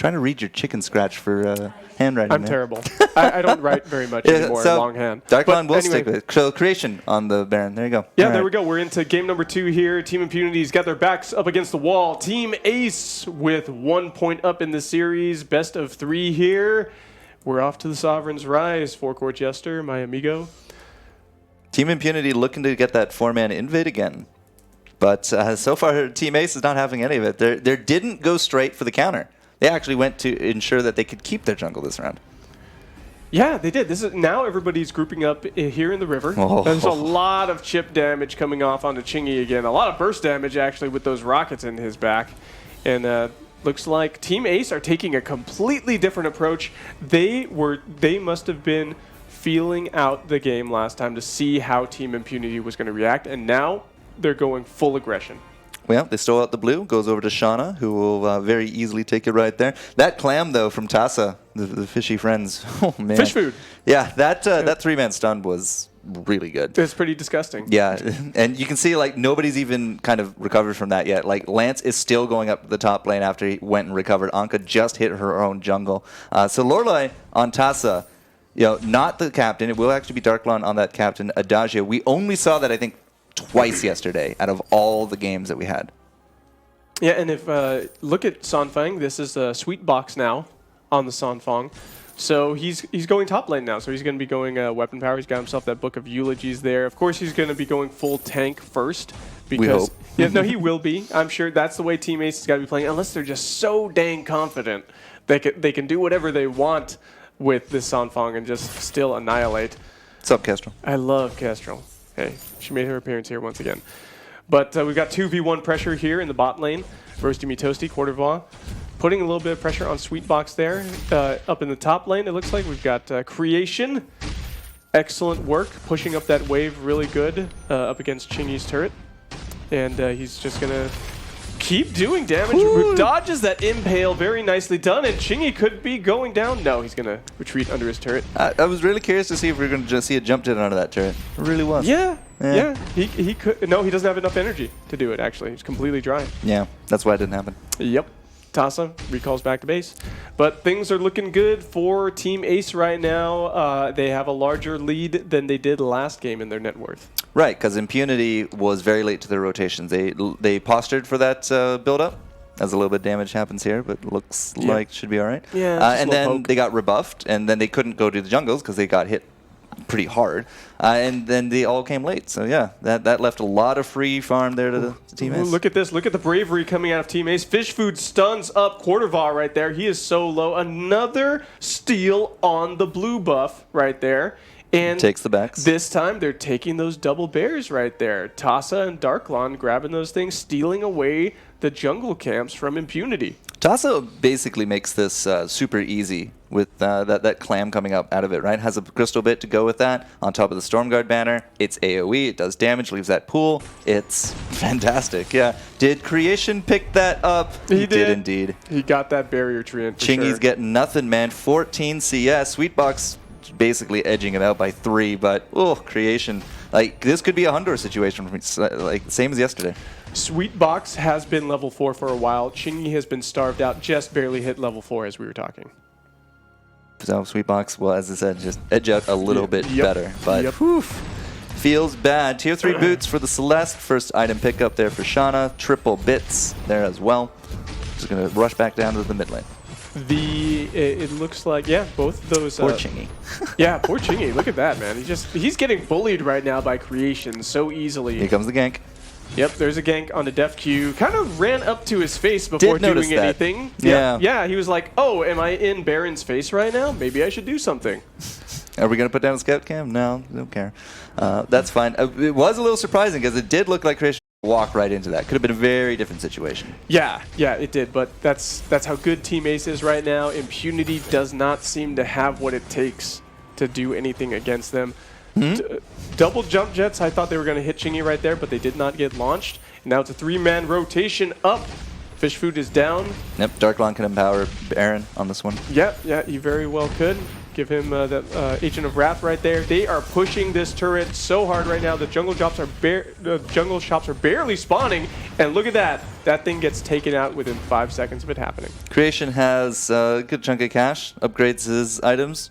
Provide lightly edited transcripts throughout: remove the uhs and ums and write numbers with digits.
trying to read your chicken scratch for handwriting. I'm terrible. I don't write very much anymore in longhand. Darklon will stick with it. So creation on the Baron. There you go. Yeah, there we go. We're into game number 2 here. Team Impunity's got their backs up against the wall. Team Ace with 1 point up in the series. Best of 3 here. We're off to the Sovereign's Rise. Forecourt Jester, my amigo. Team Impunity looking to get that 4-man invade again. But so far, Team Ace is not having any of it. They didn't go straight for the counter. They actually went to ensure that they could keep their jungle this round. Yeah, they did. This is now everybody's grouping up here in the river. Oh. There's a lot of chip damage coming off onto Chingy again. A lot of burst damage, actually, with those rockets in his back. And looks like Team Ace are taking a completely different approach. They must have been feeling out the game last time to see how Team Impunity was going to react, and now they're going full aggression. Well, they stole out the blue, goes over to Shauna, who will very easily take it right there. That clam, though, from Tassa, the fishy friends. Oh, man. Fish food. Yeah, that 3-man stun was really good. It's pretty disgusting. Yeah, and you can see, like, nobody's even kind of recovered from that yet. Like, Lance is still going up the top lane after he went and recovered. Anka just hit her own jungle. So Lorelei on Tassa, not the captain. It will actually be Darklon on that captain, Adagio. We only saw that, I think, twice yesterday out of all the games that we had. Yeah, and if look at Sanfeng, this is a sweet box now on the Sanfeng. So he's going top lane now. So he's going to be going weapon power. He's got himself that book of eulogies there. Of course, he's going to be going full tank first. Because, we hope. Yeah, no, he will be. I'm sure that's the way Team Ace has got to be playing, unless they're just so dang confident they can do whatever they want with this Sanfeng and just still annihilate. What's up, Kestrel? I love Kestrel. Hey, she made her appearance here once again. But we've got 2v1 pressure here in the bot lane. Roasty Me Toasty, Quartervaw, putting a little bit of pressure on Sweetbox there. Up in the top lane, it looks like we've got Creation. Excellent work, pushing up that wave really good up against Chingy's turret. And he's just going to keep doing damage. Dodges that impale, very nicely done, and Chingy could be going down. No, he's going to retreat under his turret. I was really curious to see if we were going to just see a jump in under that turret. It really was. Yeah. He could. No, he doesn't have enough energy to do it, actually. He's completely dry. Yeah, that's why it didn't happen. Yep. Tassa recalls back to base. But things are looking good for Team Ace right now. They have a larger lead than they did last game in their net worth. Right, because Impunity was very late to their rotations. They postured for that build-up, as a little bit of damage happens here, but looks like should be all right. Yeah, and then they got rebuffed, and then they couldn't go to the jungles because they got hit pretty hard, and then they all came late. So yeah, that left a lot of free farm there to the Team Ace. Look at this. Look at the bravery coming out of Team Ace. Fish Food stuns up Quartervaw right there. He is so low. Another steal on the blue buff right there. And takes the backs. This time they're taking those double bears right there. Tassa and Darklon grabbing those things, stealing away the jungle camps from Impunity. Tassa basically makes this super easy with that clam coming up out of it, right? Has a crystal bit to go with that. On top of the Stormguard banner, it's AoE, it does damage, leaves that pool. It's fantastic, yeah. Did Creation pick that up? He did indeed. He got that barrier tree in for Chingy's sure. getting nothing, man. 14 CS. Sweetbox basically edging it out by 3, but Creation. Like, this could be a Hundor situation, like same as yesterday. Sweetbox has been level 4 for a while. Chingy has been starved out, just barely hit level 4 as we were talking. So Sweetbox, well, as I said, just edge out a little bit better. But feels bad. Tier 3 boots for the Celeste. First item pickup there for Shauna. Triple bits there as well. Just going to rush back down to the mid lane. It looks like, yeah, both those. Poor Chingy. Yeah, poor Chingy. Look at that, man. He's getting bullied right now by Creation so easily. Here comes the gank. Yep, there's a gank on the def Q. Kind of ran up to his face before doing anything. Yeah, he was like, oh, am I in Baron's face right now? Maybe I should do something. Are we going to put down a scout cam? No, don't care. That's fine. It was a little surprising because it did look like Creation walk right into that. Could have been a very different situation. Yeah, it did, but that's how good Team Ace is right now. Impunity does not seem to have what it takes to do anything against them. Double jump jets, I thought they were going to hit Chingy right there, but they did not get launched. And now it's a 3-man rotation up Fish food is down. Yep, Darklon can empower Baron on this one. Yep, yeah, he very well could. Give him that Agent of Wrath right there. They are pushing this turret so hard right now. The jungle shops are barely spawning, and look at that. That thing gets taken out within 5 seconds of it happening. Creation has a good chunk of cash, upgrades his items,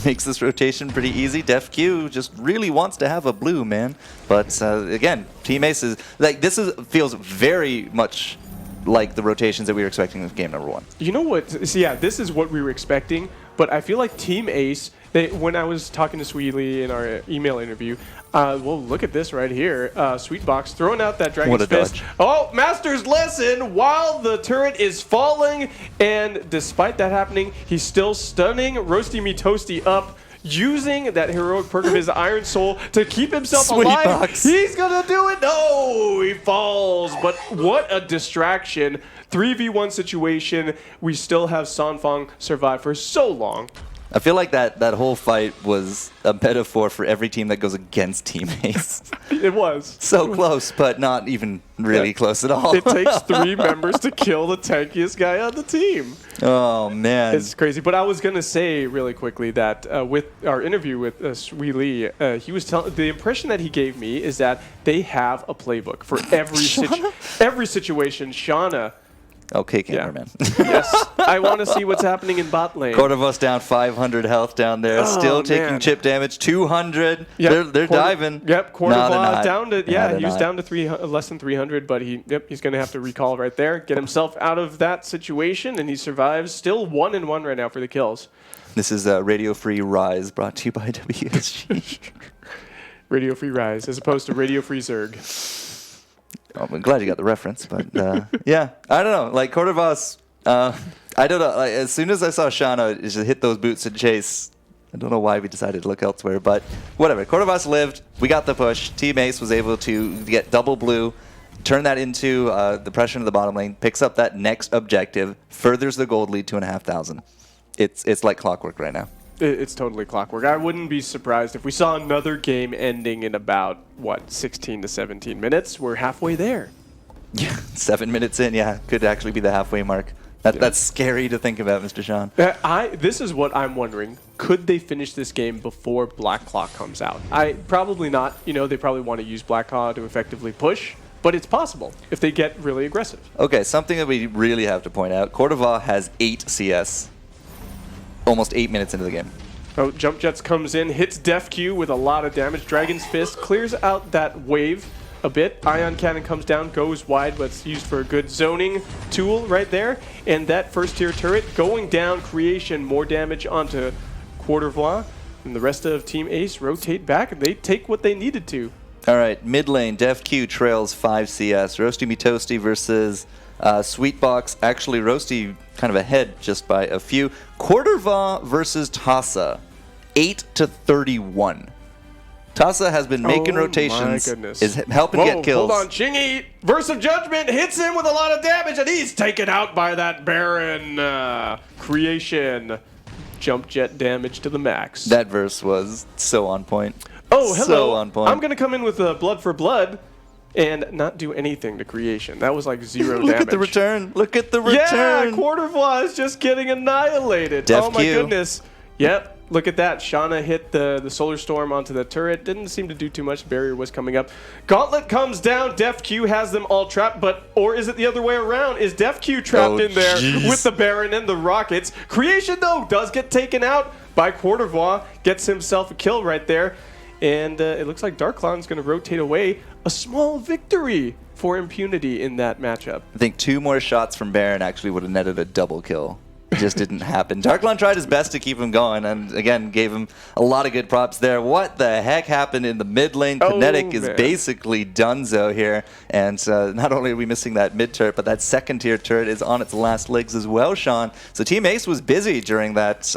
makes this rotation pretty easy. Def Q just really wants to have a blue, man. But again, Team Ace is like feels very much like the rotations that we were expecting in game number 1. You know what? So yeah, this is what we were expecting. But I feel like Team Ace, when I was talking to Sweetly in our email interview, well, look at this right here. Sweetbox throwing out that Dragon's Fist. Dodge. Oh, Master's Lesson while the turret is falling. And despite that happening, he's still stunning Roasty Me Toasty up, using that heroic perk of his Iron Soul to keep himself alive. He's going to do it. No, he falls. But what a distraction. 3v1 situation. We still have Sanfang survive for so long. I feel like that whole fight was a metaphor for every team that goes against Team Ace. It was. So close, but not even really close at all. It takes 3 members to kill the tankiest guy on the team. Oh, man. It's crazy. But I was going to say really quickly that with our interview with Sui Lee, he was telling the impression that he gave me is that they have a playbook for every situation. Shauna. Okay, cameraman. Yes. I want to see what's happening in bot lane. Quartervoss down 500 health down there. Still taking chip damage. 200. Yep. They're diving. Yep. Quartervoss down to he was down to less than 300, but he's going to have to recall right there, get himself out of that situation, and he survives. Still 1-1 right now for the kills. This is Radio Free Rise, brought to you by WESG. Radio Free Rise, as opposed to Radio Free Zerg. Oh, I'm glad you got the reference, but yeah, I don't know. Like Quartervoss, I don't know. Like, as soon as I saw Shauna just hit those boots and chase, I don't know why we decided to look elsewhere, but whatever. Quartervoss lived. We got the push. Team Ace was able to get double blue, turn that into the pressure into the bottom lane, picks up that next objective, furthers the gold lead 2,500. It's like clockwork right now. It's totally clockwork. I wouldn't be surprised if we saw another game ending in about, 16 to 17 minutes. We're halfway there. Yeah, 7 minutes in, yeah. Could actually be the halfway mark. That's scary to think about, Mr. Sean. This is what I'm wondering. Could they finish this game before Black Claw comes out? Probably not. You know, they probably want to use Black Claw to effectively push. But it's possible if they get really aggressive. Okay, something that we really have to point out. Quartervoss has 8 CS. Almost 8 minutes into the game. Oh, Jump Jets comes in, hits Def Q with a lot of damage. Dragon's Fist clears out that wave a bit. Ion Cannon comes down, goes wide, but it's used for a good zoning tool right there. And that first tier turret going down. Creation, more damage onto Quartervoss. And the rest of Team Ace rotate back, and they take what they needed to. All right, mid lane, Def Q trails 5 CS. Roasty Me Toasty versus Sweetbox. Actually, Roasty kind of ahead just by a few. Quartervoss versus Tassa, 8-31. Tassa has been making rotations, is helping get kills. Hold on, Chingy, Verse of Judgment hits him with a lot of damage, and he's taken out by that Baron. Creation, Jump Jet damage to the max. That verse was so on point. Oh, hello. So on point. I'm going to come in with Blood for Blood and not do anything to Creation. That was like 0 Look damage. at the return. Look at the return. Yeah, Quartervoss just getting annihilated. Def oh my Q. goodness. Yep. Look at that. Shauna hit the Solar Storm onto the turret. Didn't seem to do too much. Barrier was coming up. Gauntlet comes down. Def Q has them all trapped. Or is it the other way around? Is Def Q trapped in there with the Baron and the Rockets? Creation, though, does get taken out by Quartervoss. Gets himself a kill right there. And it looks like Darklon's going to rotate away. A small victory for Impunity in that matchup. I think 2 more shots from Baron actually would have netted a double kill. It just didn't happen. Darklon tried his best to keep him going, and again, gave him a lot of good props there. What the heck happened in the mid lane? Kinetic is basically donezo here, and not only are we missing that mid turret, but that second tier turret is on its last legs as well, Sean. So Team Ace was busy during that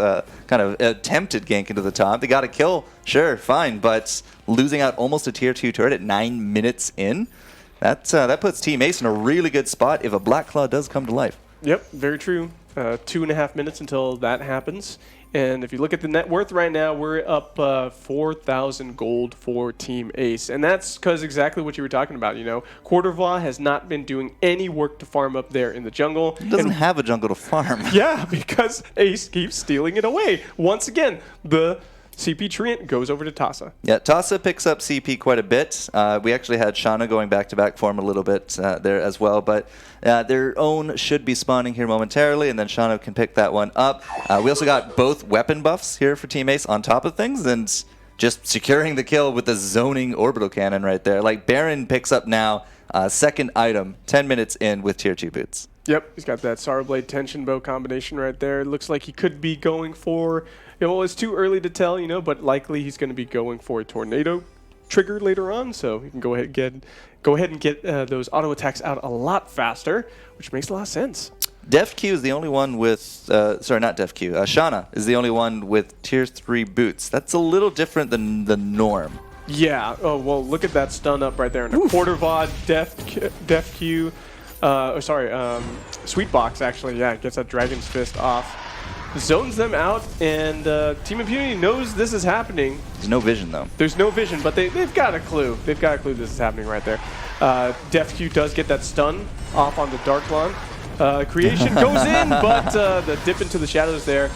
kind of attempted gank into the top. They got a kill, sure, fine, but losing out almost a tier 2 turret at 9 minutes in, that puts Team Ace in a really good spot if a Black Claw does come to life. Yep, very true. 2.5 minutes until that happens. And if you look at the net worth right now, we're up 4,000 gold for Team Ace. And that's because exactly what you were talking about, Courtevoix has not been doing any work to farm up there in the jungle. He doesn't have a jungle to farm. Yeah, because Ace keeps stealing it away. Once again, the CP Treant goes over to Tassa. Yeah, Tassa picks up CP quite a bit. We actually had Shauna going back-to-back form a little bit there as well, but their own should be spawning here momentarily, and then Shauna can pick that one up. We also got both weapon buffs here for Team Ace on top of things, and just securing the kill with the zoning orbital cannon right there. Like, Baron picks up now second item 10 minutes in with tier 2 boots. Yep, he's got that Sarblade Tension Bow combination right there. It looks like he could be going for, well, it's too early to tell, but likely he's going to be going for a Tornado trigger later on, so he can go ahead and get those auto attacks out a lot faster, which makes a lot of sense. DefQ is the only one with, sorry, not DefQ, Shauna is the only one with tier 3 boots. That's a little different than the norm. Yeah, oh, well, look at that stun up right there. And a Courtevoix, DefQ, Sweetbox actually, yeah, gets that Dragon's Fist off. Zones them out, and Team Impunity knows this is happening. There's no vision, though. There's no vision, but they've got a clue. They've got a clue this is happening right there. DefQ does get that stun off on the Dark Lawn. Creation goes in, but the dip into the shadows there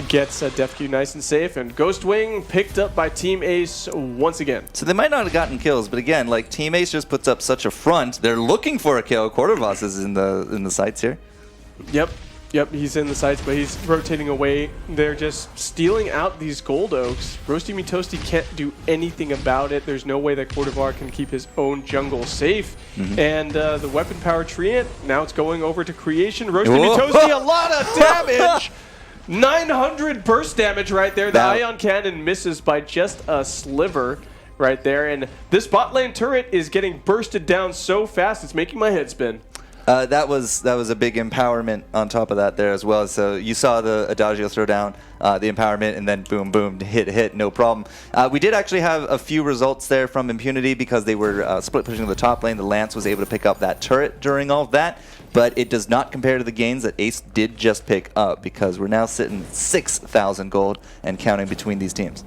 gets DefQ nice and safe, and Ghostwing picked up by Team Ace once again. So they might not have gotten kills, but again, like, Team Ace just puts up such a front. They're looking for a kill. Courtevoix is in the sights here. Yep, he's in the sights, but he's rotating away. They're just stealing out these gold oaks. Roasty Me Toasty can't do anything about it. There's no way that Courtevoix can keep his own jungle safe. And the weapon power Treant, now it's going over to Creation. Roasty Me Toasty, a lot of damage! 900 burst damage right there. The Ion Cannon misses by just a sliver right there. And this bot lane turret is getting bursted down so fast, it's making my head spin. That was a big empowerment on top of that there as well. So you saw the Adagio throw down the empowerment, and then boom, boom, hit, no problem. We did actually have a few results there from Impunity because they were split pushing to the top lane. The Lance was able to pick up that turret during all of that, but it does not compare to the gains that Ace did just pick up, because we're now sitting 6,000 gold and counting between these teams.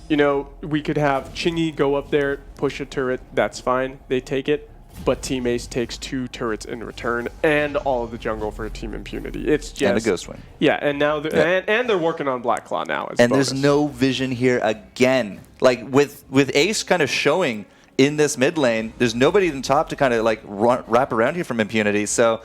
We could have Chingy go up there, push a turret, that's fine, they take it. But Team Ace takes 2 turrets in return, and all of the jungle for Team Impunity. It's just, and a Ghostwing. Yeah, and now and they're working on Black Claw now. As and bonus. There's no vision here again. Like with Ace kind of showing in this mid lane, there's nobody in the top to kind of like wrap around here from Impunity. So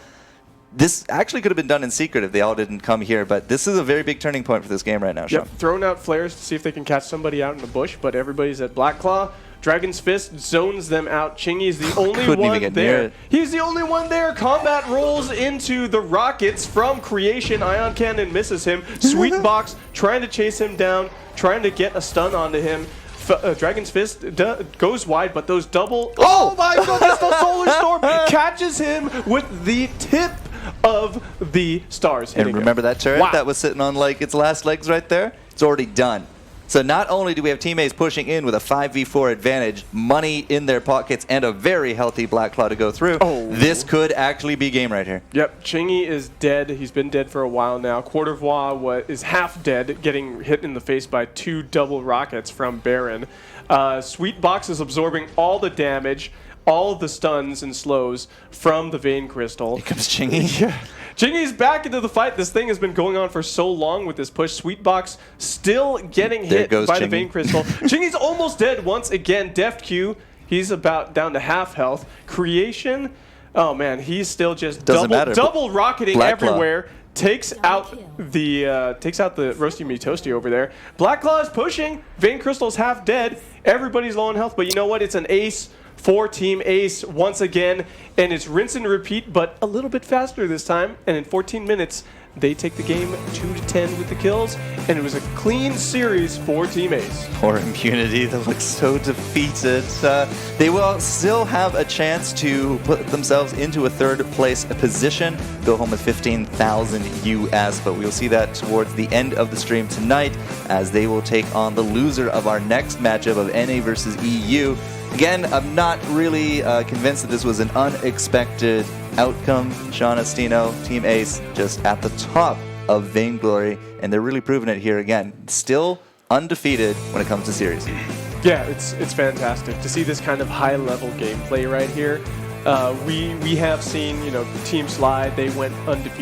this actually could have been done in secret if they all didn't come here. But this is a very big turning point for this game right now, Sean. Yep, throwing out flares to see if they can catch somebody out in the bush, but everybody's at Black Claw. Dragon's Fist zones them out. Chingy's the only one there. He's the only one there. Combat rolls into the rockets from Creation. Ion Cannon misses him. Sweetbox trying to chase him down, trying to get a stun onto him. Dragon's Fist goes wide, but those double... Oh my goodness, the Solar Storm catches him with the tip of the stars. And remember that turret that was sitting on like its last legs right there? It's already done. So not only do we have Team Ace pushing in with a 5v4 advantage, money in their pockets, and a very healthy Black Claw to go through, this could actually be game right here. Yep, Chingy is dead. He's been dead for a while now. Courtevoix is half dead, getting hit in the face by 2 double rockets from Baron. Sweetbox is absorbing all the damage, all of the stuns and slows from the Vein Crystal. Here comes Chingy. Yeah. Chingy's back into the fight. This thing has been going on for so long with this push. Sweetbox still getting hit by the Vein Crystal. Chingy's almost dead once again. DefQ, he's about down to half health. Creation, oh man, he's still just double rocketing everywhere. Takes out the Roasty Me Toasty over there. Black Claw is pushing. Vein Crystal's half dead. Everybody's low on health, but you know what? It's an ace for Team Ace once again, and it's rinse and repeat, but a little bit faster this time. And in 14 minutes, they take the game 2-10 with the kills, and it was a clean series for Team Ace. Poor Impunity, that looks so defeated. They will still have a chance to put themselves into a third place position, go home with 15,000 US, but we'll see that towards the end of the stream tonight, as they will take on the loser of our next matchup of NA versus EU. Again, I'm not really convinced that this was an unexpected outcome. Sean Estino, Team Ace, just at the top of Vainglory, and they're really proving it here again. Still undefeated when it comes to series. Yeah, it's fantastic to see this kind of high-level gameplay right here. We have seen, Team Slide, they went undefeated